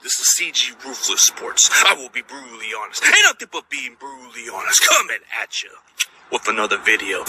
This is CG Ruthless Sports. I will be brutally honest. Ain't nothing but being brutally honest. Coming at you with another video.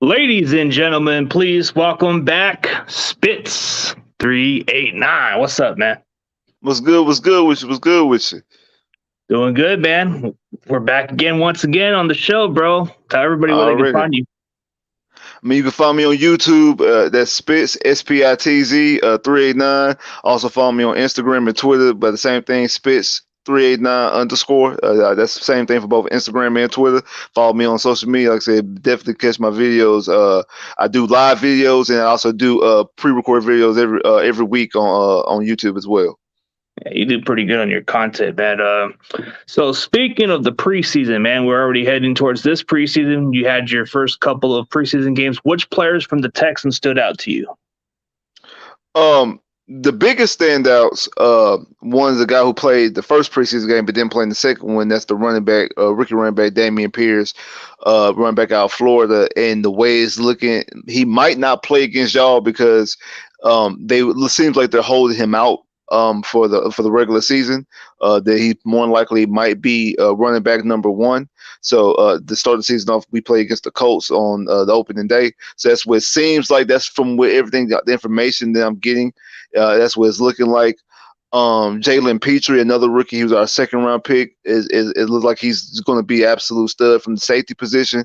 Ladies and gentlemen, please welcome back Spitz389. What's up, man? What's good? What's good with you? What's good with you? Doing good, man. We're back again once again on the show, bro. Tell everybody where they can find you. I mean, you can find me on YouTube. That's Spitz, Spitz 389. Also follow me on Instagram and Twitter by the same thing, Spitz 389_. That's the same thing for both Instagram and Twitter. Follow me on social media. Like I said, definitely catch my videos. I do live videos and I also do pre-recorded videos every week on YouTube as well. Yeah, you do pretty good on your content, man. So speaking of the preseason, man, we're already heading towards this preseason. You had your first couple of preseason games. Which players from the Texans stood out to you? The biggest standouts, one's the guy who played the first preseason game but didn't play in the second one. That's the running back, rookie running back Dameon Pierce, running back out of Florida. And the way it's looking, he might not play against y'all because it seems like they're holding him out for the regular season. That he more than likely might be running back number one. So to start the season off, we play against the Colts on the opening day. So that's what it seems like. That's from where everything, the information that I'm getting. That's what it's looking like. Jalen Petrie, another rookie who's our second round pick, it looks like he's going to be absolute stud from the safety position.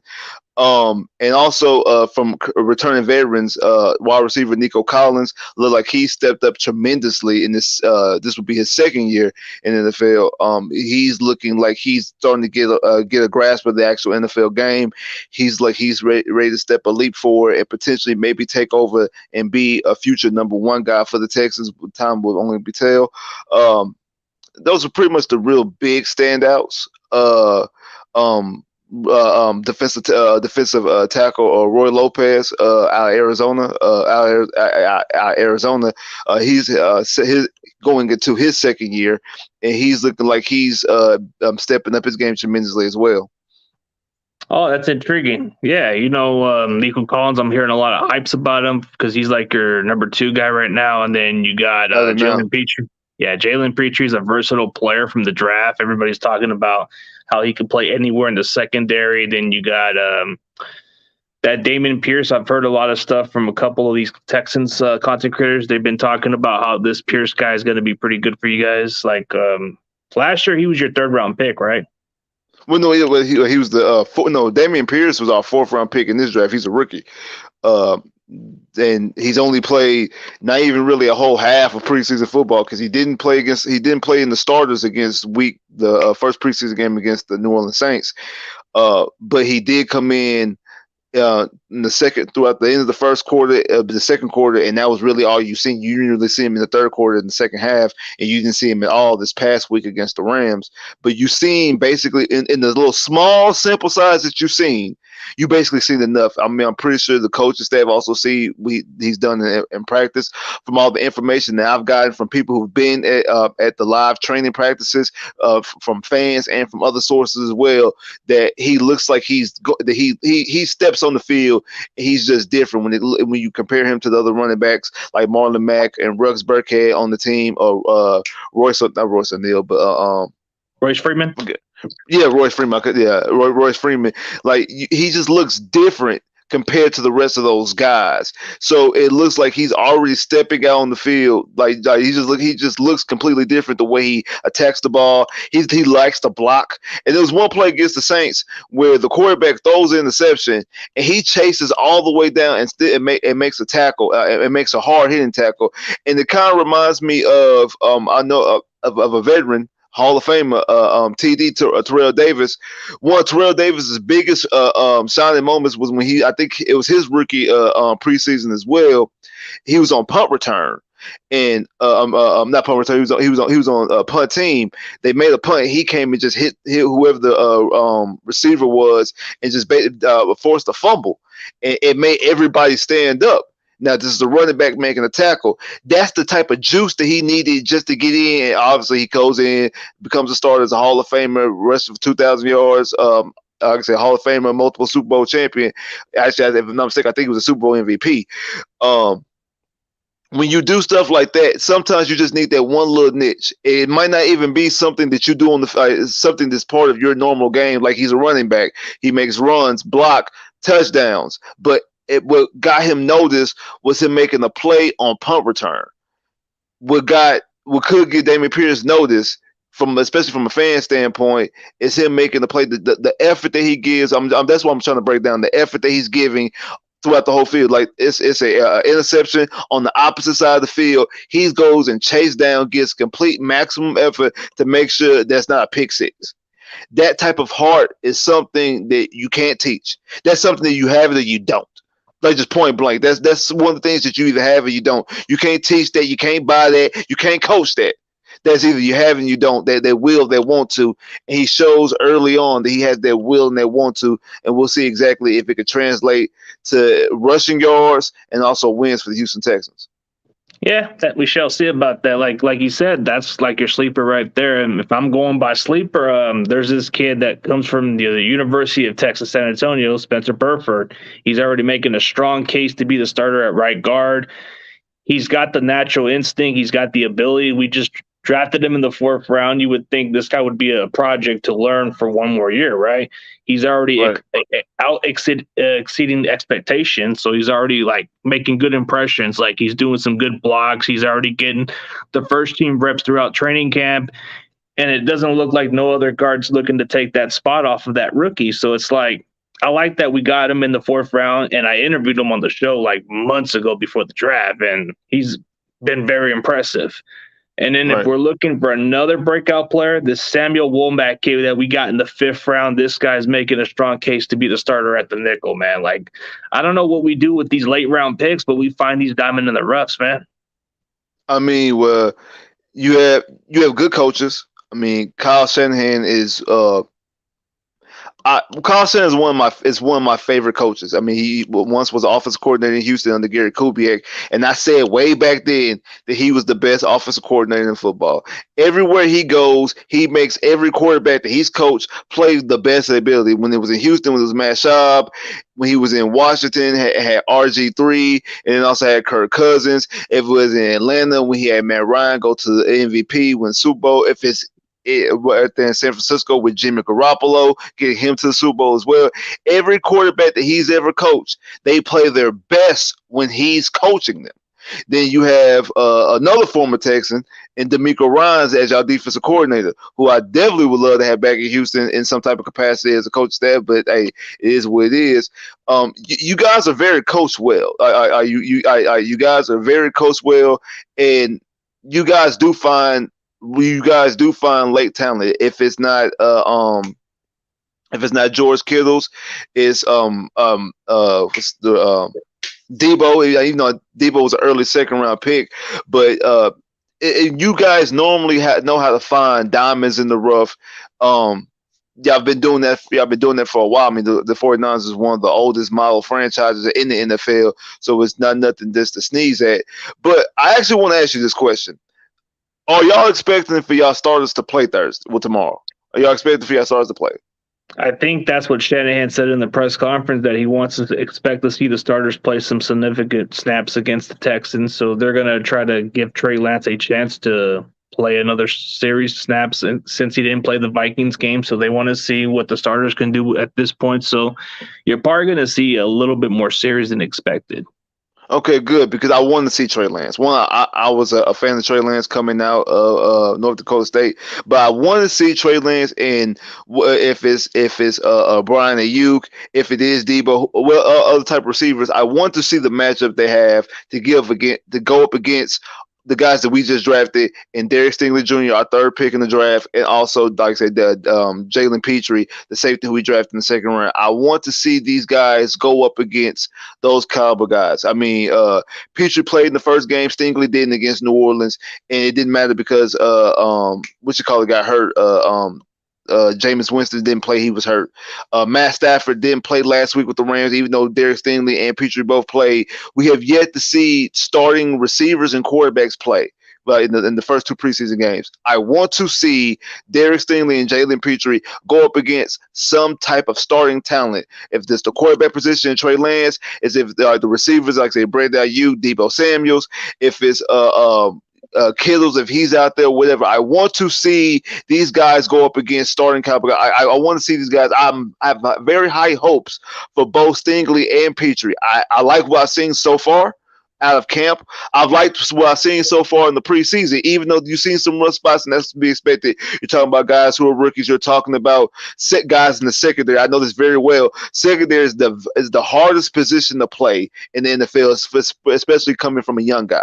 And also from returning veterans, wide receiver Nico Collins looked like he stepped up tremendously in this. This would be his second year in the NFL. He's looking like he's starting to get a grasp of the actual NFL game. He's ready to step a leap forward and potentially maybe take over and be a future number one guy for the Texans. Time will only be tell. Those are pretty much the real big standouts. Defensive tackle Roy Lopez out of Arizona. He's going into his second year, and he's looking like he's stepping up his game tremendously as well. Oh, that's intriguing. Yeah, Nico Collins, I'm hearing a lot of hypes about him because he's like your number two guy right now, and then you got Jalen Petrie. Yeah, Jalen Petrie is a versatile player from the draft. Everybody's talking about how he could play anywhere in the secondary. Then you got that Dameon Pierce. I've heard a lot of stuff from a couple of these Texans content creators. They've been talking about how this Pierce guy is going to be pretty good for you guys. Like last year, he was your third round pick, right? Well, no, he was the Dameon Pierce was our fourth round pick in this draft. He's a rookie. And he's only played not even really a whole half of preseason football because he didn't play in the starters against the first preseason game against the New Orleans Saints. But he did come in the second throughout the end of the first quarter, the second quarter, and that was really all you've seen. You usually see him in the third quarter in the second half, and you didn't see him at all this past week against the Rams. But you've seen basically in the little small sample size that you've seen, you basically seen enough. I mean, I'm pretty sure the coaching staff also see he's done in practice. From all the information that I've gotten from people who've been at the live training practices, from fans and from other sources as well, that he looks like he steps on the field. He's just different when you compare him to the other running backs like Marlon Mack and Ruggs Burkhead on the team, or Royce Freeman. Yeah, Royce Freeman. Yeah, Royce Freeman. Like he just looks different compared to the rest of those guys. So it looks like he's already stepping out on the field. Like he just looks completely different the way he attacks the ball. He likes to block. And there was one play against the Saints where the quarterback throws an interception and he chases all the way down and still it makes a tackle. It makes a hard hitting tackle. And it kind of reminds me of I know of a veteran Hall of Famer, TD Terrell Davis. One of Terrell Davis's biggest shining moments was when I think it was his rookie preseason as well. He was on punt return, and not punt return. He was on a punt team. They made a punt. He came and just hit whoever the receiver was, and just forced a fumble, and it made everybody stand up. Now, this is the running back making a tackle. That's the type of juice that he needed just to get in. And obviously, he goes in, becomes a starter as a Hall of Famer, rushed for 2,000 yards. Like I said, Hall of Famer, multiple Super Bowl champion. Actually, if I'm not mistaken, I think he was a Super Bowl MVP. When you do stuff like that, sometimes you just need that one little niche. It might not even be something that you do on something that's part of your normal game. Like he's a running back, he makes runs, block, touchdowns, but what got him noticed was him making a play on punt return. What could get Dameon Pierce noticed, especially from a fan standpoint, is him making the play. The effort that he gives. That's what I'm trying to break down. The effort that he's giving throughout the whole field. Like it's a interception on the opposite side of the field. He goes and chases down, gets complete maximum effort to make sure that's not a pick six. That type of heart is something that you can't teach. That's something that you have that you don't. Like just point blank. That's one of the things that you either have or you don't. You can't teach that. You can't buy that. You can't coach that. That's either you have and you don't. They will, they want to. And he shows early on that he has that will and that want to. And we'll see exactly if it could translate to rushing yards and also wins for the Houston Texans. Yeah, that we shall see about that. Like you said, that's like your sleeper right there. And if I'm going by sleeper, there's this kid that comes from the University of Texas San Antonio, Spencer Burford. He's already making a strong case to be the starter at right guard. He's got the natural instinct. He's got the ability. We just drafted him in the 4th round. You would think this guy would be a project to learn for one more year, right? He's already exceeding expectations, so he's already like making good impressions. Like he's doing some good blocks. He's already getting the first team reps throughout training camp, and it doesn't look like no other guard's looking to take that spot off of that rookie. So it's like I like that we got him in the 4th round, and I interviewed him on the show like months ago before the draft, and he's been very impressive. And then if we're looking for another breakout player, this Samuel Womack kid that we got in the 5th round, this guy's making a strong case to be the starter at the nickel, man. Like, I don't know what we do with these late round picks, but we find these diamond in the roughs, man. I mean, well, you have good coaches. I mean, Kyle Shanahan is Kyle Shanahan is one of my favorite coaches. I mean, he once was offensive coordinator in Houston under Gary Kubiak, and I said way back then that he was the best offensive coordinator in football. Everywhere he goes, he makes every quarterback that he's coached play the best ability. When it was in Houston, when it was Matt Schaub, when he was in Washington, had RG3, and then also had Kirk Cousins. If it was in Atlanta, when he had Matt Ryan go to the MVP, win Super Bowl. If it's right there in San Francisco with Jimmy Garoppolo, getting him to the Super Bowl as well. Every quarterback that he's ever coached, they play their best when he's coaching them. Then you have another former Texan and DeMeco Ryans as your defensive coordinator, who I definitely would love to have back in Houston in some type of capacity as a coach staff. But hey, it is what it is. You guys are very coached well. You guys are very coached well, and you guys do find late talent. If it's not George Kittle's, it's Debo. Even though Debo was an early 2nd round pick, but you guys normally know how to find diamonds in the rough. Y'all been doing that for a while. I mean, the 49ers is one of the oldest model franchises in the NFL, so it's nothing just to sneeze at. But I actually want to ask you this question. Are y'all expecting for y'all starters to play tomorrow? Are y'all expecting for y'all starters to play? I think that's what Shanahan said in the press conference, that he wants to expect to see the starters play some significant snaps against the Texans. So they're going to try to give Trey Lance a chance to play another series snaps since he didn't play the Vikings game. So they want to see what the starters can do at this point. So you're probably going to see a little bit more series than expected. Okay, good, because I wanted to see Trey Lance. One, I was a fan of Trey Lance coming out of North Dakota State, but I wanted to see Trey Lance, and if it's Brian Ayuk, if it is Debo, other type of receivers, I want to see the matchup they have to go up against the guys that we just drafted, and Derek Stingley Jr., our third pick in the draft, and also, like I said, Jalen Petrie, the safety who we drafted in the second round. I want to see these guys go up against those caliber guys. I mean, Petrie played in the first game, Stingley didn't against New Orleans, and it didn't matter because got hurt. Jameis Winston didn't play. He was hurt. Matt Stafford didn't play last week with the Rams, even though Derek Stingley and Petrie both played. We have yet to see starting receivers and quarterbacks play in the first two preseason games. I want to see Derek Stingley and Jalen Petrie go up against some type of starting talent. If it's the quarterback position, Trey Lance, if the receivers, like say Brandon Ayuk, Debo Samuels, if it's Kittles, if he's out there, whatever. I want to see these guys go up against starting caliber. I want to see these guys. I have very high hopes for both Stingley and Petrie. I like what I've seen so far out of camp. I've liked what I've seen so far in the preseason, even though you've seen some rough spots, and that's to be expected. You're talking about guys who are rookies. You're talking about set guys in the secondary. I know this very well. Secondary is the hardest position to play in the NFL, especially coming from a young guy.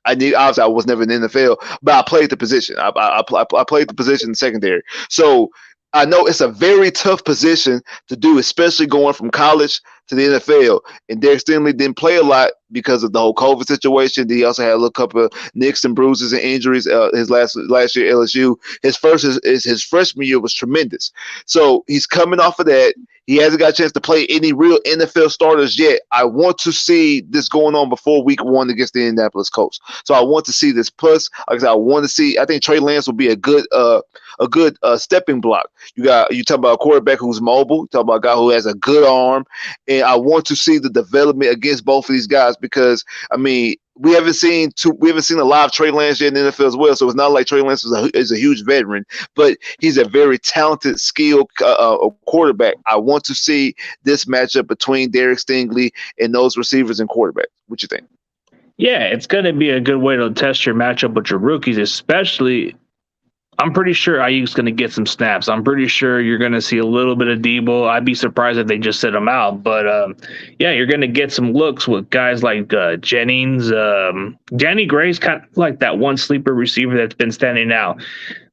Obviously I was never in the NFL, but I played the position. I played the position in secondary. So I know it's a very tough position to do, especially going from college to the NFL. And Derek Stingley didn't play a lot because of the whole COVID situation. He also had a little couple of nicks and bruises and injuries. His last year at LSU, his freshman year was tremendous. So he's coming off of that. He hasn't got a chance to play any real NFL starters yet. I want to see this going on before week 1 against the Indianapolis Colts. So I want to see this. Plus, like I said, I think Trey Lance will be a good stepping block. You talk about a quarterback who's mobile. You talk about a guy who has a good arm, and I want to see the development against both of these guys because I mean we haven't seen a lot of Trey Lance yet in the NFL as well. So it's not like Trey Lance is a huge veteran, but he's a very talented, skilled quarterback. I want to see this matchup between Derek Stingley and those receivers and quarterback. What you think? Yeah, it's going to be a good way to test your matchup with your rookies, especially. I'm pretty sure Ayuk's going to get some snaps. I'm pretty sure you're going to see a little bit of Debo. I'd be surprised if they just sit him out. But, you're going to get some looks with guys like Jennings. Danny Gray's kind of like that one sleeper receiver that's been standing out.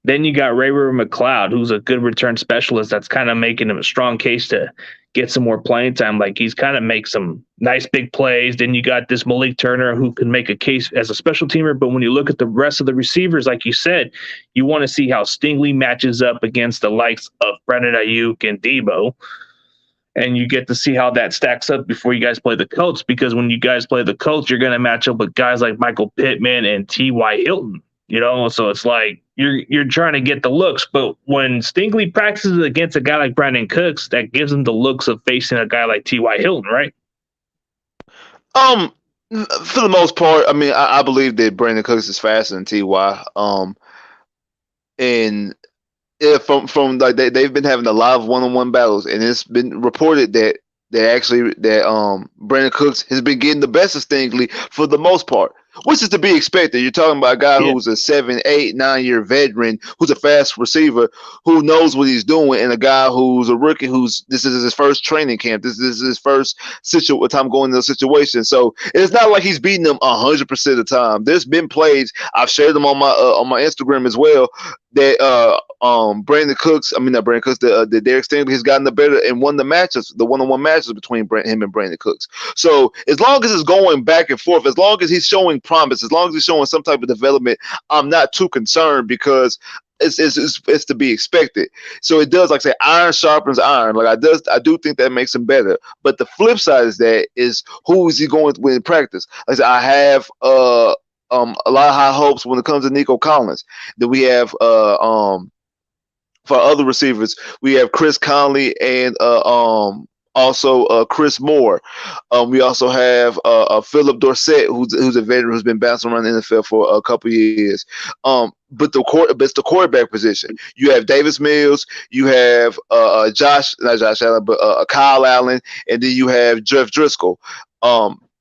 Then you got Ray McLeod, who's a good return specialist that's kind of making him a strong case to get some more playing time. Like he's kind of make some nice big plays. Then you got this Malik Turner who can make a case as a special teamer. But when you look at the rest of the receivers, like you said, you want to see how Stingley matches up against the likes of Brandon Ayuk and Debo. And you get to see how that stacks up before you guys play the Colts. Because when you guys play the Colts, you're going to match up with guys like Michael Pittman and T.Y. Hilton. So it's like you're trying to get the looks, but when Stingley practices against a guy like Brandon Cooks, that gives him the looks of facing a guy like T.Y. Hilton, right? For the most part, I mean, I believe that Brandon Cooks is faster than T.Y. And from like they've been having a lot of one-on-one battles, and it's been reported that Brandon Cooks has been getting the best of Stingley for the most part, which is to be expected. You're talking about a guy who's a 7, 8, 9-year veteran, who's a fast receiver, who knows what he's doing, and a guy who's a rookie this is his first training camp. This is his first time going into the situation. So it's not like he's beating them 100% of the time. There's been plays, I've shared them on my Instagram as well, that the Derek Stingley has gotten the better and won the matchups, the one-on-one matches between him and Brandon Cooks. So as long as it's going back and forth, as long as he's showing promise, as long as he's showing some type of development, I'm not too concerned because it's to be expected. So it does, like I say, iron sharpens iron. Like I do think that makes him better. But the flip side is who is he going with in practice? Like I said, I have a lot of high hopes when it comes to Nico Collins. Then we have for other receivers, we have Chris Conley and Also, Chris Moore. We also have Philip Dorsett, who's a veteran who's been bouncing around the NFL for a couple years. But it's the quarterback position. You have Davis Mills, you have not Josh Allen, but Kyle Allen, and then you have Jeff Driscoll.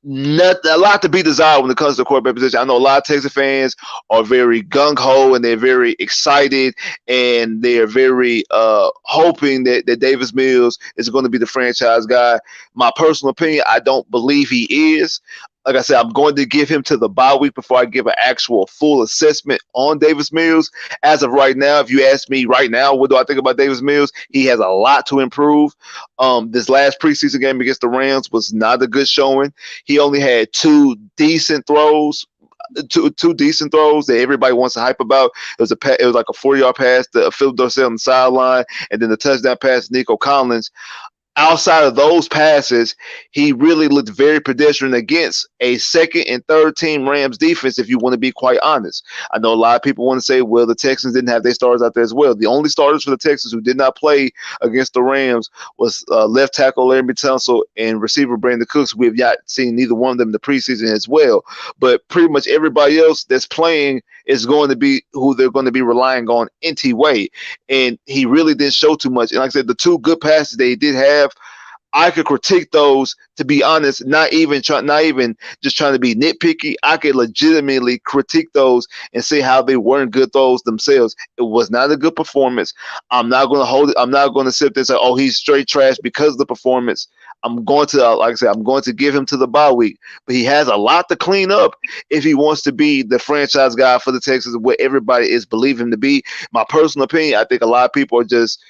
Not a lot to be desired when it comes to the quarterback position. I know a lot of Texas fans are very gung ho and they're very excited and they're very hoping that Davis Mills is going to be the franchise guy. My personal opinion, I don't believe he is. Like I said, I'm going to give him to the bye week before I give an actual full assessment on Davis Mills. As of right now, if you ask me right now, what do I think about Davis Mills? He has a lot to improve. This last preseason game against the Rams was not a good showing. He only had two decent throws that everybody wants to hype about. It was like a 4-yard pass to Philip Dorsett on the sideline, and then the touchdown pass to Nico Collins. Outside of those passes, he really looked very pedestrian against a second and third team Rams defense, if you want to be quite honest. I know a lot of people want to say, well, the Texans didn't have their starters out there as well. The only starters for the Texans who did not play against the Rams was left tackle Larry Tunsil and receiver Brandon Cooks. We have not seen neither one of them in the preseason as well. But pretty much everybody else that's playing is going to be who they're going to be relying on NT Way. And he really didn't show too much. And like I said, the two good passes they did have, I could critique those, to be honest, not even just trying to be nitpicky. I could legitimately critique those and say how they weren't good throws themselves. It was not a good performance. I'm not going to hold it. I'm not going to sit there and say, oh, he's straight trash because of the performance. I'm going to, like I said, I'm going to give him to the bye week, but he has a lot to clean up if he wants to be the franchise guy for the Texans, where everybody is believing him to be. My personal opinion, I think a lot of people are just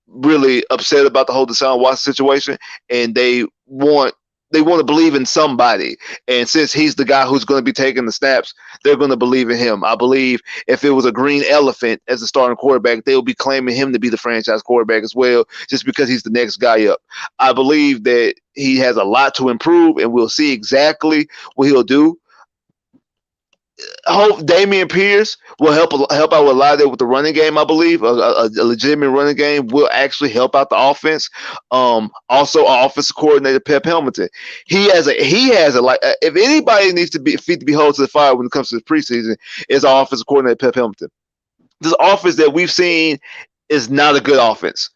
really upset about the whole Deshaun Watson situation, and they want to believe in somebody. And since he's the guy who's going to be taking the snaps, they're going to believe in him. I believe if it was a green elephant as a starting quarterback, they'll be claiming him to be the franchise quarterback as well, just because he's the next guy up. I believe that he has a lot to improve, and we'll see exactly what he'll do. I hope Dameon Pierce will help out a lot of that with the running game. I believe a legitimate running game will actually help out the offense. Also, our offensive coordinator Pep Hamilton, he has a like. If anybody needs to be held to the fire when it comes to the preseason, is our offensive coordinator Pep Hamilton. This offense that we've seen is not a good offense.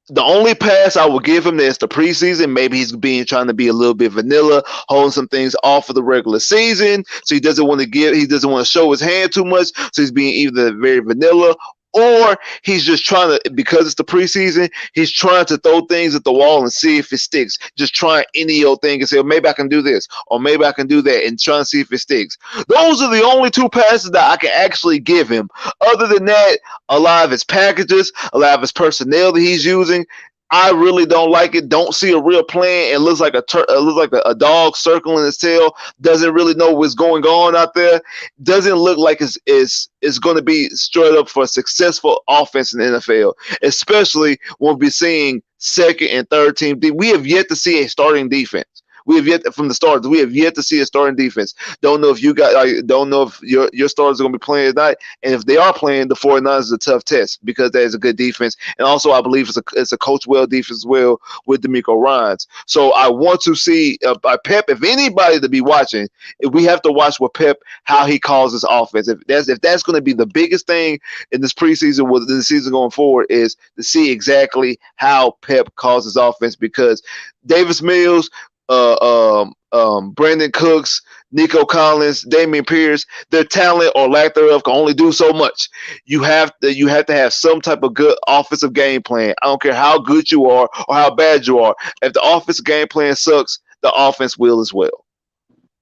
The only pass I will give him is the preseason. Maybe he's trying to be a little bit vanilla, holding some things off of the regular season. So he doesn't want to show his hand too much. So he's being either very vanilla, or he's just trying to, because it's the preseason, he's trying to throw things at the wall and see if it sticks. Just trying any old thing and say, oh, maybe I can do this, or maybe I can do that, and trying to see if it sticks. Those are the only two passes that I can actually give him. Other than that, a lot of his packages, a lot of his personnel that he's using, I really don't like it. Don't see a real plan. It looks like a dog circling its tail. Doesn't really know what's going on out there. Doesn't look like it's going to be straight up for a successful offense in the NFL, especially when we're seeing second and third team. We have yet to see a starting defense. We have yet to see a starting defense. Don't know if your starters are going to be playing tonight, and if they are playing, the 49ers is a tough test because that is a good defense, and also I believe it's a coach well defense as well with DeMeco Ryans. So I want to see by Pep, if anybody to be watching, if we have to watch with Pep how he calls his offense. If that's going to be the biggest thing in this preseason, with the season going forward, is to see exactly how Pep calls his offense, because Davis Mills, Brandon Cooks, Nico Collins, Dameon Pierce, their talent or lack thereof can only do so much. You have to have some type of good offensive game plan. I don't care how good you are or how bad you are. If the offensive game plan sucks, the offense will as well.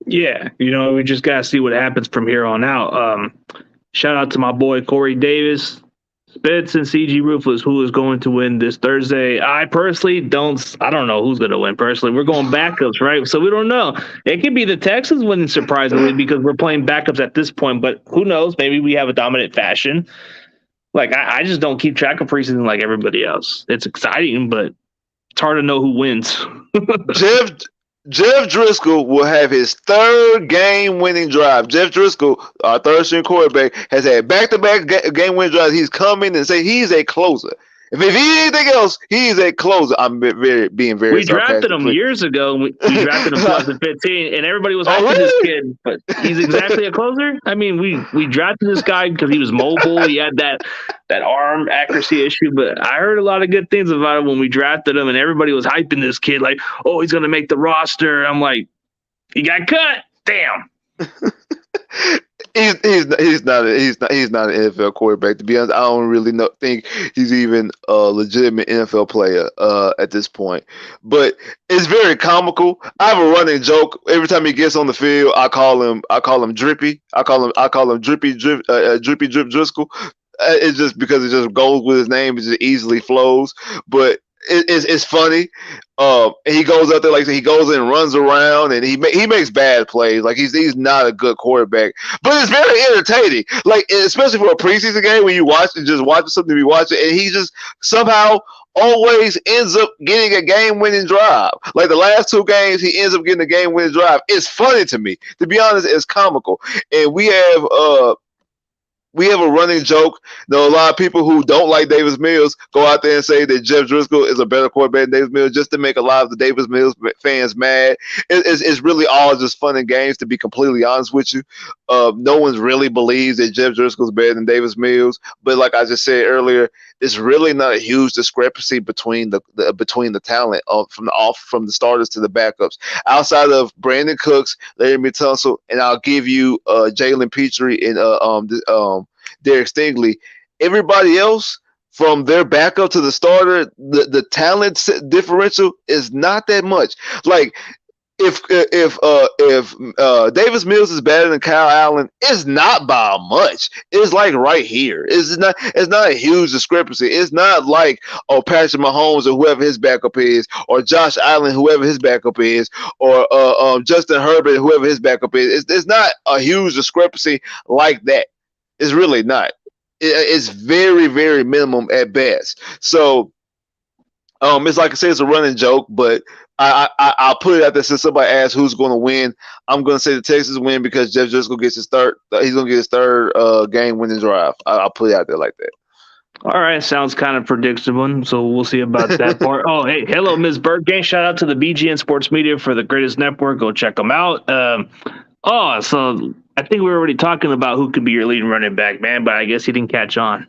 Yeah, we just gotta see what happens from here on out. Shout out to my boy Corey Davis. Spitz and CG Ruthless, who is going to win this Thursday? I personally I don't know who's going to win personally. We're going backups, right? So we don't know. It could be the Texans winning surprisingly because we're playing backups at this point, but who knows? Maybe we have a dominant fashion. Like, I just don't keep track of preseason like everybody else. It's exciting, but it's hard to know who wins. Jeff Driscoll will have his third game-winning drive. Jeff Driscoll, our third-string quarterback, has had back-to-back game-winning drives. He's come in and say he's a closer. If he anything else, he's a closer. I'm being very We drafted sarcastic. him years ago. We drafted him 2015, and everybody was hyping really? this kid. But he's exactly a closer. I mean, we drafted this guy because he was mobile. He had that arm accuracy issue. But I heard a lot of good things about him when we drafted him, and everybody was hyping this kid like, "Oh, he's going to make the roster." I'm like, he got cut. Damn. He's not an NFL quarterback. To be honest, I don't really think he's even a legitimate NFL player at this point. But it's very comical. I have a running joke every time he gets on the field. I call him Drippy. I call him Drippy Drip Driscoll. It's just because it just goes with his name. It just easily flows. But it's funny. He goes out there, like he goes in and runs around, and he makes bad plays. Like he's not a good quarterback, but it's very entertaining. Like especially for a preseason game when you watch and just watching something to be watching, and he just somehow always ends up getting a game-winning drive. Like the last 2 games, he ends up getting a game-winning drive. It's funny to me. To be honest, it's comical, and we have a running joke. A lot of people who don't like Davis Mills go out there and say that Jeff Driscoll is a better quarterback than Davis Mills just to make a lot of the Davis Mills fans mad. It's really all just fun and games, to be completely honest with you. No one really believes that Jeff Driscoll is better than Davis Mills. But like I just said earlier, it's really not a huge discrepancy between the talent from the starters to the backups. Outside of Brandon Cooks, Larry Tunsil, and I'll give you Jalen Petrie and Derek Stingley. Everybody else, from their backup to the starter, the talent differential is not that much. Like if Davis Mills is better than Kyle Allen, it's not by much. It's like right here. It's not a huge discrepancy. It's not like Patrick Mahomes or whoever his backup is, or Josh Allen, whoever his backup is, or Justin Herbert, whoever his backup is. It's not a huge discrepancy like that. It's really not. It's very, very minimum at best. So it's like I said, it's a running joke, but I'll put it out there. Since somebody asked who's going to win, I'm going to say the Texans win because Jeff Driscoll gets his third. He's going to get his third game-winning drive. I'll put it out there like that. All right, sounds kind of predictable, so we'll see about that part. Oh, hey, hello, Ms. Burgay. Shout out to the BGN Sports Media for the greatest network. Go check them out. So I think we were already talking about who could be your leading running back, man, but I guess he didn't catch on.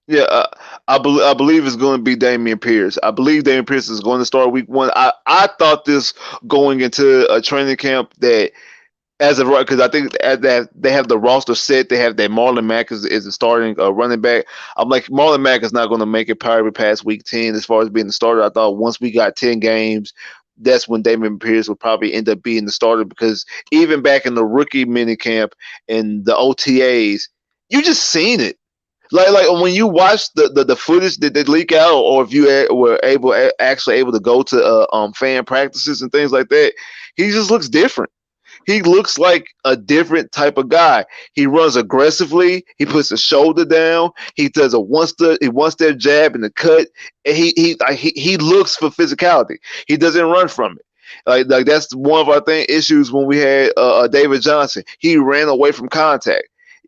Yeah, I believe it's going to be Dameon Pierce. I believe Dameon Pierce is going to start week 1. I thought this going into a training camp that as of right, because I think that they have the roster set. They have that Marlon Mack is the starting running back. I'm like, Marlon Mack is not going to make it probably past week 10 as far as being the starter. I thought once we got 10 games, that's when Dameon Pierce would probably end up being the starter, because even back in the rookie minicamp and the OTAs, you just seen it. Like when you watch the footage that they leak out, or if you were actually able to go to fan practices and things like that, he just looks different. He looks like a different type of guy. He runs aggressively. He puts his shoulder down. He does a one-step jab in the cut. And he looks for physicality. He doesn't run from it. Like that's one of our issues when we had David Johnson. He ran away from contact.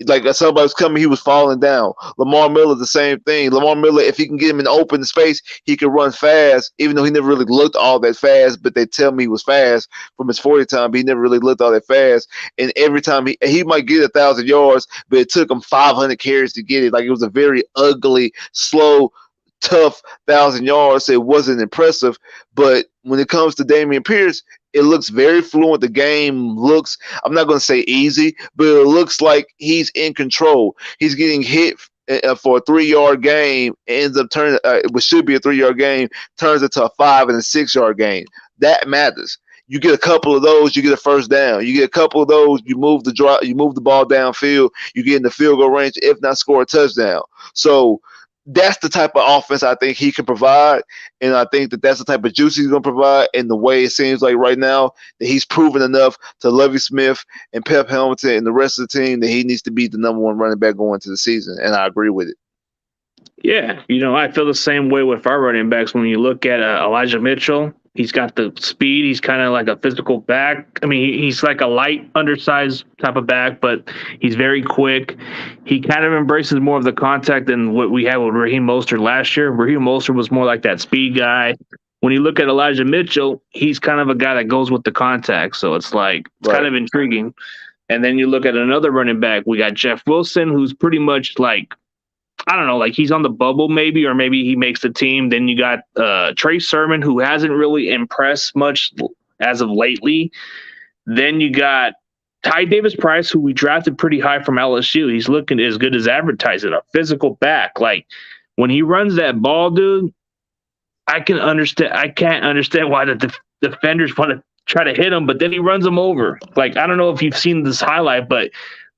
Like somebody was coming, he was falling down. Lamar Miller, the same thing. Lamar Miller, if he can get him in open space, he can run fast, even though he never really looked all that fast, but they tell me he was fast from his 40 time, but he never really looked all that fast. And every time he might get 1,000 yards, but it took him 500 carries to get it. Like it was a very ugly, slow, tough 1,000 yards. So it wasn't impressive. But when it comes to Dameon Pierce, it looks very fluent. The game looks, I'm not going to say easy, but it looks like he's in control. He's getting hit for a 3-yard game, ends up turning, what should be a 3-yard game, turns into a 5 and a 6-yard game. That matters. You get a couple of those, you get a first down. You get a couple of those, you move the ball downfield, you get in the field goal range, if not score a touchdown. So that's the type of offense I think he can provide, and I think that's the type of juice he's going to provide. And the way it seems like right now that he's proven enough to Lovie Smith and Pep Hamilton and the rest of the team that he needs to be the number 1 running back going into the season, and I agree with it. Yeah, I feel the same way with our running backs. When you look at Elijah Mitchell, He's got the speed. He's kind of like a physical back. I mean, he's like a light, undersized type of back, but he's very quick. He kind of embraces more of the contact than what we had with Raheem Mostert last year. Raheem Mostert was more like that speed guy. When you look at Elijah Mitchell, he's kind of a guy that goes with the contact. So it's like, it's kind of intriguing. And then you look at another running back. We got Jeff Wilson, who's pretty much like, I don't know, like he's on the bubble maybe, or maybe he makes the team. Then you got Trey Sermon, who hasn't really impressed much as of lately. Then you got Ty Davis-Price, who we drafted pretty high from LSU. He's looking as good as advertising, a physical back. Like when he runs that ball, dude, I can't understand why the defenders want to try to hit him, but then he runs them over. Like, I don't know if you've seen this highlight, but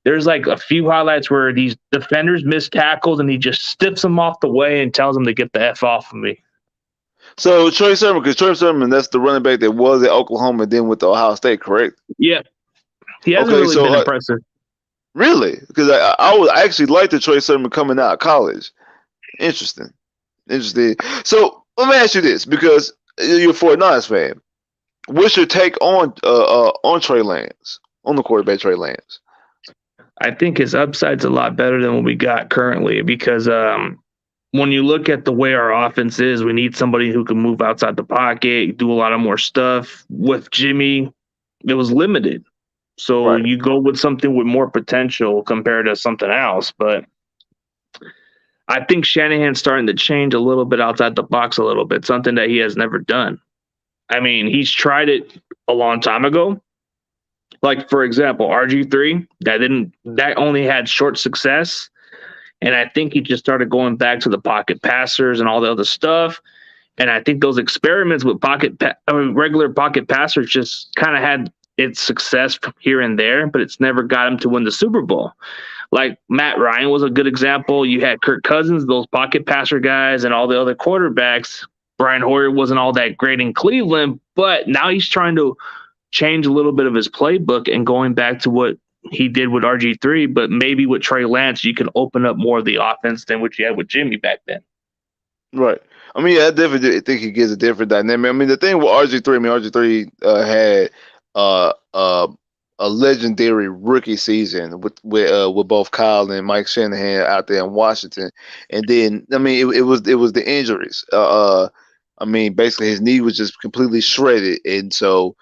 there's like a few highlights where these defenders miss tackles and he just stiffs them off the way and tells them to get the F off of me. So Trey Sermon, that's the running back that was at Oklahoma and then with the Ohio State, correct? Yeah. He hasn't really been impressive. Really? Because I actually liked the Trey Sermon coming out of college. Interesting. So let me ask you this, because you're a 49ers fan. What's your take on Trey Lance, on the quarterback Trey Lance? I think his upside's a lot better than what we got currently, because when you look at the way our offense is, we need somebody who can move outside the pocket, do a lot of more stuff. With Jimmy, it was limited. So you go with something with more potential compared to something else. But I think Shanahan's starting to change a little bit outside the box a little bit, something that he has never done. I mean, he's tried it a long time ago. Like, for example, RG3, that only had short success. And I think he just started going back to the pocket passers and all the other stuff. And I think those experiments with regular pocket passers just kind of had its success here and there, but it's never got him to win the Super Bowl. Like Matt Ryan was a good example. You had Kirk Cousins, those pocket passer guys, and all the other quarterbacks. Brian Hoyer wasn't all that great in Cleveland, but now he's trying to change a little bit of his playbook and going back to what he did with RG3, but maybe with Trey Lance, you can open up more of the offense than what you had with Jimmy back then. Right. I mean, I definitely think he gives a different dynamic. I mean, the thing with RG3, had a legendary rookie season with both Kyle and Mike Shanahan out there in Washington, and then I mean it was the injuries. I mean, basically his knee was just completely shredded, and so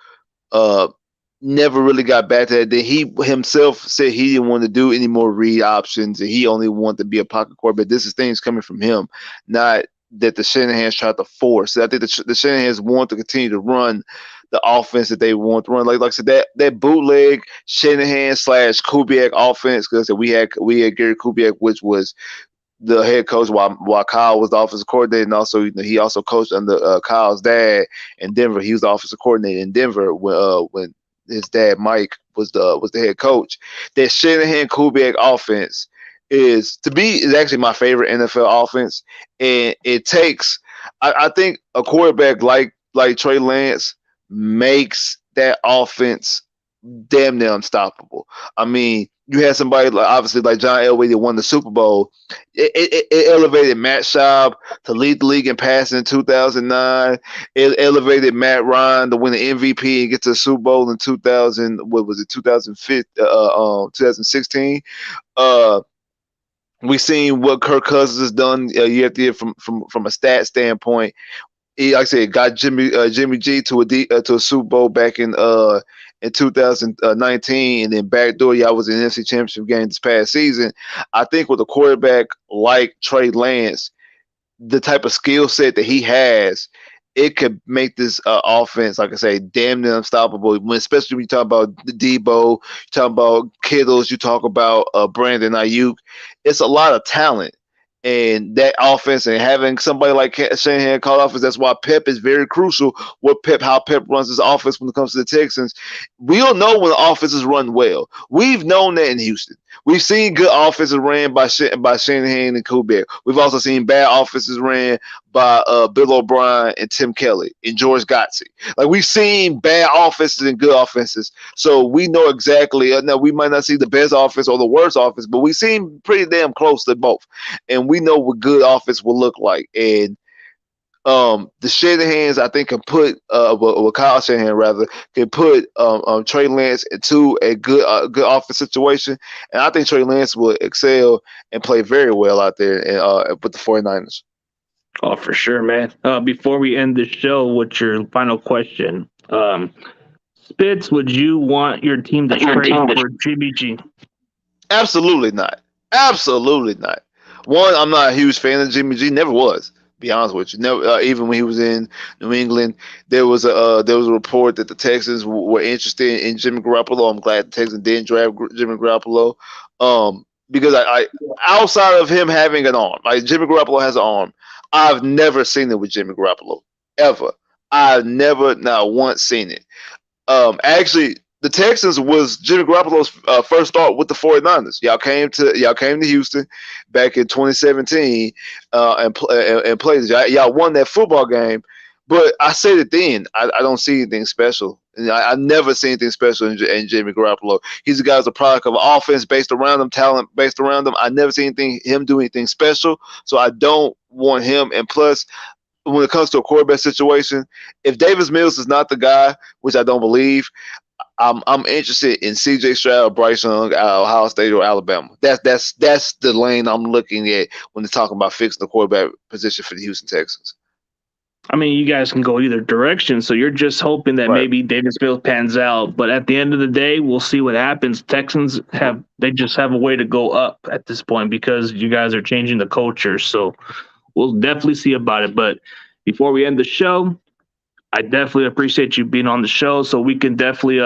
never really got back to that. Then he himself said he didn't want to do any more read options, and he only wanted to be a pocket quarterback. This is things coming from him, not that the Shanahans tried to force. I think the Shanahans want to continue to run the offense that they want to run. Like I said, that bootleg Shanahan / Kubiak offense, because we had Gary Kubiak, which was the head coach while Kyle was the offensive coordinator, and also he also coached under Kyle's dad in Denver. He was the offensive coordinator in Denver when his dad Mike was the head coach. That Shanahan Kubiak offense is actually my favorite NFL offense, and it takes I think a quarterback like Trey Lance makes that offense damn near unstoppable. I mean, you had somebody obviously like John Elway that won the Super Bowl. It elevated Matt Schaub to lead the league in passing in 2009. It elevated Matt Ryan to win the MVP and get to the Super Bowl in 2016. We've seen what Kirk Cousins has done year after year from a stat standpoint. He, like I said, got Jimmy G to a Super Bowl back in 2019, and then backdoor y'all was in the NFC Championship game this past season. I think with a quarterback like Trey Lance, the type of skill set that he has, it could make this offense, like I say, damn near unstoppable. Especially when you talk about Debo, you talk about Kittles, you talk about Brandon Ayuk. It's a lot of talent. And that offense, and having somebody like Shanahan call offense, that's why Pep is very crucial. How Pep runs his offense when it comes to the Texans. We don't know when the offenses run well. We've known that in Houston. We've seen good offenses ran by Shanahan and Kubiak. We've also seen bad offenses ran by Bill O'Brien and Tim Kelly and George Godsey. Like, we've seen bad offenses and good offenses, so we know exactly. Now, we might not see the best offense or the worst offense, but we seem pretty damn close to both, and we know what good offense will look like. And The Shanahan's, I think, can put Kyle Shanahan rather can put Trey Lance into a good offense situation, and I think Trey Lance will excel and play very well out there with the 49ers. Oh, for sure, man. Before we end the show, what's your final question? Spitz, would you want your team to trade for Jimmy G? Absolutely not. Absolutely not. One, I'm not a huge fan of Jimmy G. Never was. Be honest with you. Never. Even when he was in New England, there was a report that the Texans were interested in Jimmy Garoppolo. I'm glad the Texans didn't draft Jimmy Garoppolo. Because I outside of him having an arm, like Jimmy Garoppolo has an arm, I've never seen it with Jimmy Garoppolo ever. I've never, not once, seen it. Actually, the Texans was Jimmy Garoppolo's first start with the 49ers. Y'all came to Houston back in 2017 and played. Y'all won that football game, but I said it then. I don't see anything special. I never see anything special in Jimmy Garoppolo. He's a guy who's a product of offense based around him, talent based around him. I never see him do anything special, so I don't want him. And plus, when it comes to a quarterback situation, if Davis Mills is not the guy, which I don't believe, I'm interested in C.J. Stroud, Bryce Young, Ohio State, or Alabama. That's the lane I'm looking at when they're talking about fixing the quarterback position for the Houston Texans. I mean, you guys can go either direction, so you're just hoping that maybe Davis Mills pans out. But at the end of the day, we'll see what happens. Texans just have a way to go up at this point because you guys are changing the culture. So we'll definitely see about it. But before we end the show, I definitely appreciate you being on the show, so we can definitely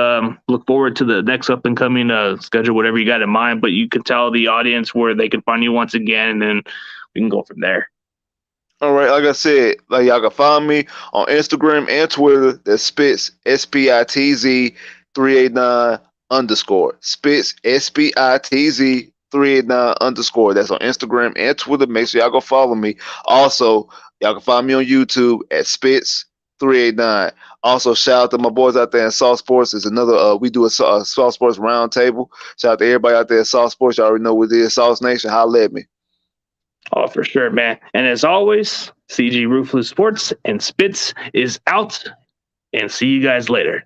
look forward to the next up-and-coming schedule, whatever you got in mind. But you can tell the audience where they can find you once again, and then we can go from there. All right, like I said, y'all can find me on Instagram and Twitter. That's Spitz, SPITZ 389 _ Spitz, SPITZ 389 _ That's on Instagram and Twitter. Make sure y'all go follow me. Also, y'all can find me on YouTube at Spitz389. Also, shout out to my boys out there in Salt Sports. It's another we do a Salt Sports roundtable. Shout out to everybody out there at Salt Sports. Y'all already know what it is. Sauce Nation, holla at me. Oh, for sure, man. And as always, CG Ruthless Sports and Spitz is out. And see you guys later.